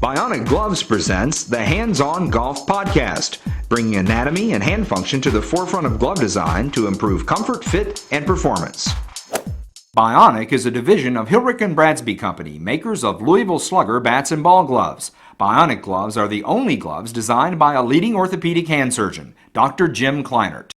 Bionic Gloves presents the Hands-On Golf Podcast, bringing anatomy and hand function to the forefront of glove design to improve comfort, fit, and performance. Bionic is a division of Hilrich & Bradsby Company, makers of Louisville Slugger bats and ball gloves. Bionic gloves are the only gloves designed by a leading orthopedic hand surgeon, Dr. Jim Kleinert.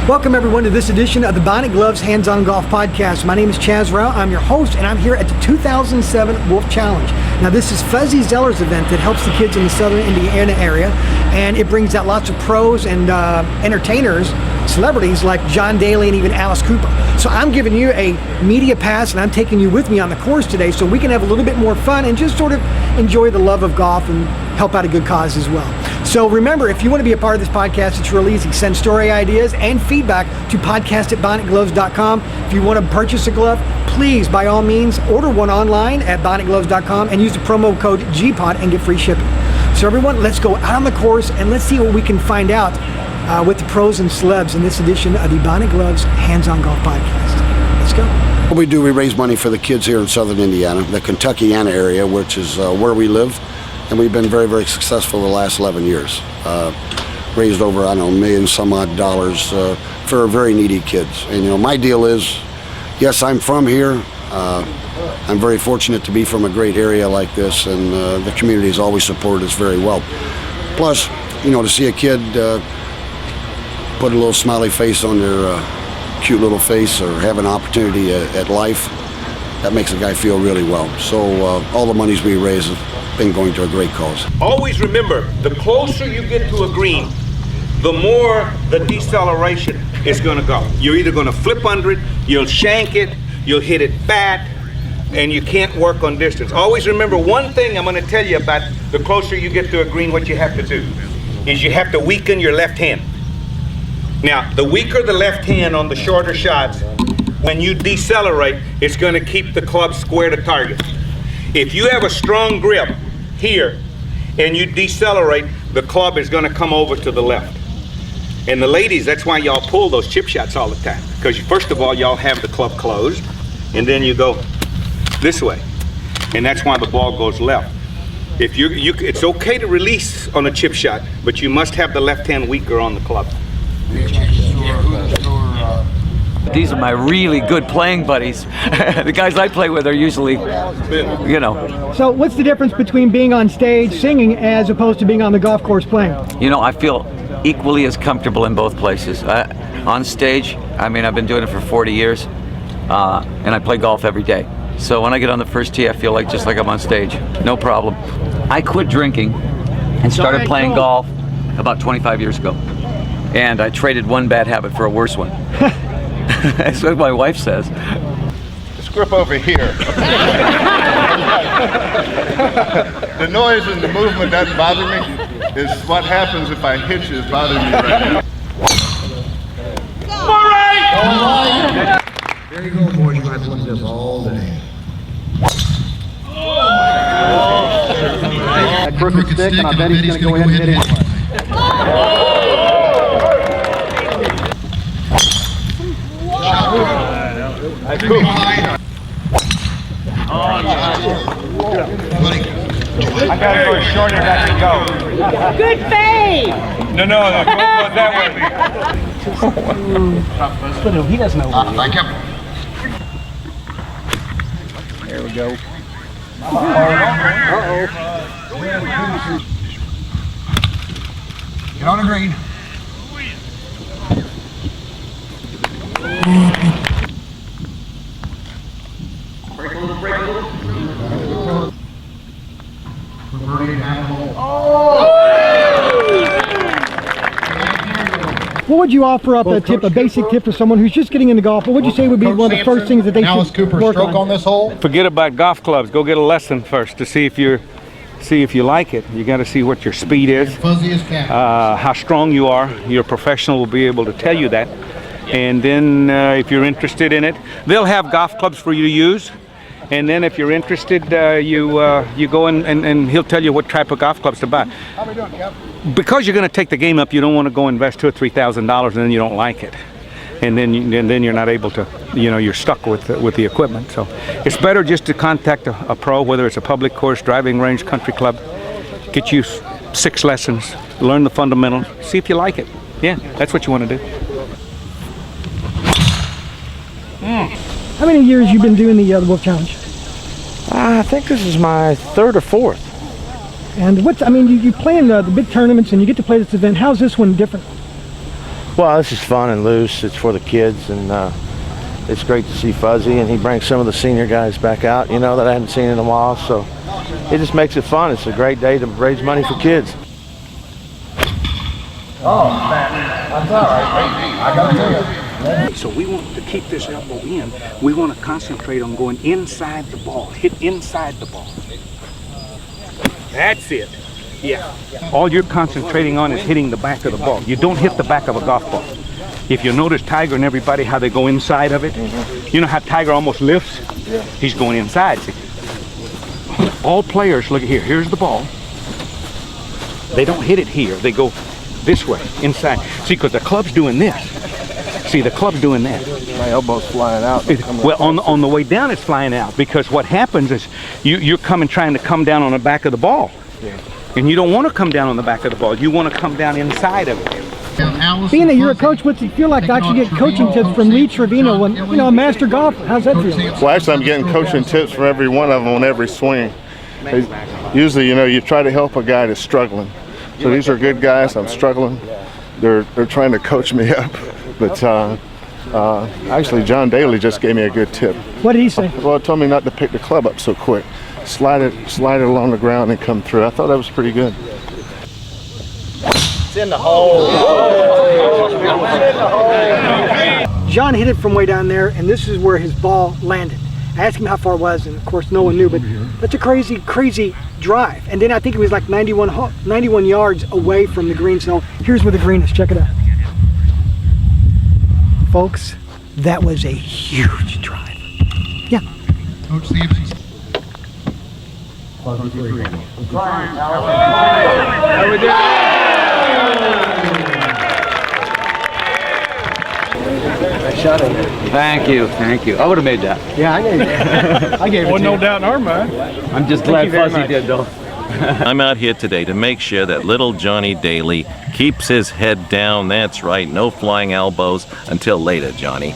Welcome everyone to this edition of the Bionic Gloves Hands-On Golf Podcast. My name is Chaz Rao. I'm your host and I'm here at the 2007 Wolf Challenge. Now this is Fuzzy Zoeller's event that helps the kids in the southern Indiana area, and it brings out lots of pros and entertainers, celebrities like John Daly and even Alice Cooper. So I'm giving you a media pass and I'm taking you with me on the course today so we can have a little bit more fun and just sort of enjoy the love of golf and help out a good cause as well. So remember, if you want to be a part of this podcast, it's real easy. Send story ideas and feedback to podcast@bionicgloves.com. If you want to purchase a glove, please, by all means, order one online at bionicgloves.com and use the promo code GPOD and get free shipping. So everyone, let's go out on the course and let's see what we can find out with the pros and celebs in this edition of the Bionic Gloves Hands-On Golf Podcast. Let's go. What we do, we raise money for the kids here in southern Indiana, the Kentuckiana area, which is where we live. And we've been very, very successful the last 11 years. Raised over, I don't know, $1 million some odd for very needy kids. And my deal is, yes, I'm from here. I'm very fortunate to be from a great area like this, and the community has always supported us very well. Plus, to see a kid put a little smiley face on their cute little face or have an opportunity at life, that makes a guy feel really well. So all the monies we raise have been going to a great cause. Always remember, the closer you get to a green, the more the deceleration is going to go. You're either going to flip under it, you'll shank it, you'll hit it fat, and you can't work on distance. Always remember one thing I'm going to tell you about the closer you get to a green, what you have to do is you have to weaken your left hand. Now, the weaker the left hand on the shorter shots, when you decelerate, it's going to keep the club square to target. If you have a strong grip here and you decelerate, the club is going to come over to the left. And the ladies, that's why y'all pull those chip shots all the time. Because first of all, y'all have the club closed, and then you go this way. And that's why the ball goes left. If it's okay to release on a chip shot, but you must have the left hand weaker on the club. These are my really good playing buddies. The guys I play with are usually, So what's the difference between being on stage singing as opposed to being on the golf course playing? I feel equally as comfortable in both places. On stage, I've been doing it for 40 years, and I play golf every day. So when I get on the first tee, I feel just like I'm on stage. No problem. I quit drinking and started playing golf about 25 years ago. And I traded one bad habit for a worse one. That's what my wife says. Just grip over here. The noise and the movement doesn't bother me. It's what happens if I hit you is bothering me right now. All right! There you go, boys. You guys look at this all day. That crooked stick, and I bet he's going to go ahead and hit it. That's cool. I got it for a shorter that can go. Good fade! No, go that way. He doesn't know. Thank you. There we go. Get on the green. What would you offer up a basic tip for someone who's just getting into golf? What would you say would be one of the first things that they should work on? This hole. Forget about golf clubs. Go get a lesson first to see if you like it. You got to see what your speed is, how strong you are. Your professional will be able to tell you that. And then if you're interested in it, they'll have golf clubs for you to use. And then if you're interested, you go and he'll tell you what type of golf clubs to buy. Because you're going to take the game up, you don't want to go invest $2,000 or $3,000 and then you don't like it. And then you're not able to, you're stuck with the equipment. So it's better just to contact a pro, whether it's a public course, driving range, country club. Get you 6 lessons, learn the fundamentals, see if you like it. Yeah, that's what you want to do. How many years you been doing the Wolf Challenge? I think this is my 3rd or 4th. And you play in the big tournaments and you get to play this event. How's this one different? Well, this is fun and loose. It's for the kids, and it's great to see Fuzzy, and he brings some of the senior guys back out, that I hadn't seen in a while. So it just makes it fun. It's a great day to raise money for kids. Oh, man. That's all right. I got to tell you. So we want to keep this elbow in. We want to concentrate on going inside the ball. Hit inside the ball. That's it. Yeah. All you're concentrating on is hitting the back of the ball. You don't hit the back of a golf ball. If you notice Tiger and everybody, how they go inside of it, you know how Tiger almost lifts? Yeah. He's going inside. See? All players, look at here. Here's the ball. They don't hit it here. They go this way, inside. See, because the club's doing this. See, the club's doing that. My elbow's flying out. Well, on the way down, it's flying out, because what happens is you're trying to come down on the back of the ball. Yeah. And you don't want to come down on the back of the ball. You want to come down inside of it. Being that you're a coach, what's it feel like to actually get coaching tips from Lee Trevino, a master golfer? How's that feel? Well, actually, I'm getting coaching tips from every one of them on every swing. Usually, you try to help a guy that's struggling. So these are good guys. I'm struggling. They're trying to coach me up. But actually, John Daly just gave me a good tip. What did he say? Well, he told me not to pick the club up so quick. Slide it along the ground and come through. I thought that was pretty good. It's in the hole. John hit it from way down there, and this is where his ball landed. I asked him how far it was, and of course no one knew, but that's a crazy, crazy drive. And then I think it was like 91 yards away from the green, so here's where the green is. Check it out. Folks, that was a huge drive. Yeah. Coach Sampson. Thank you. I would have made that. Yeah, I gave it. I gave it. Well, no doubt in our mind. I'm just glad Fuzzy did, though. I'm out here today to make sure that little Johnny Daly keeps his head down. That's right, no flying elbows until later, Johnny,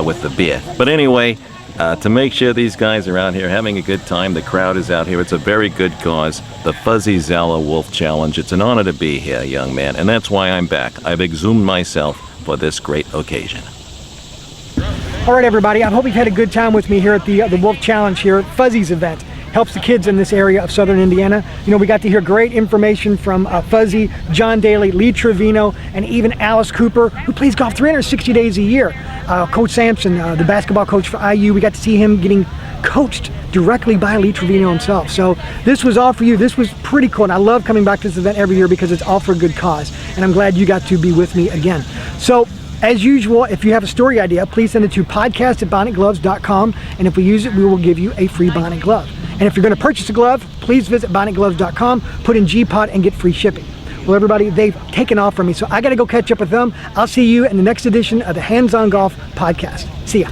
with the beer. But anyway, to make sure these guys are out here having a good time, the crowd is out here. It's a very good cause, the Fuzzy Zoeller Wolf Challenge. It's an honor to be here, young man, and that's why I'm back. I've exhumed myself for this great occasion. All right, everybody, I hope you've had a good time with me here at the Wolf Challenge here at Fuzzy's event. Helps the kids in this area of southern Indiana. We got to hear great information from Fuzzy, John Daly, Lee Trevino, and even Alice Cooper, who plays golf 360 days a year. Coach Sampson, the basketball coach for IU, we got to see him getting coached directly by Lee Trevino himself. So this was all for you. This was pretty cool, and I love coming back to this event every year because it's all for a good cause, and I'm glad you got to be with me again. So, as usual, if you have a story idea, please send it to podcast@bionicgloves.com, and if we use it, we will give you a free Bionic glove. And if you're going to purchase a glove, please visit bionicgloves.com, put in GPOT, and get free shipping. Well, everybody, they've taken off from me, so I got to go catch up with them. I'll see you in the next edition of the Hands on Golf podcast. See ya.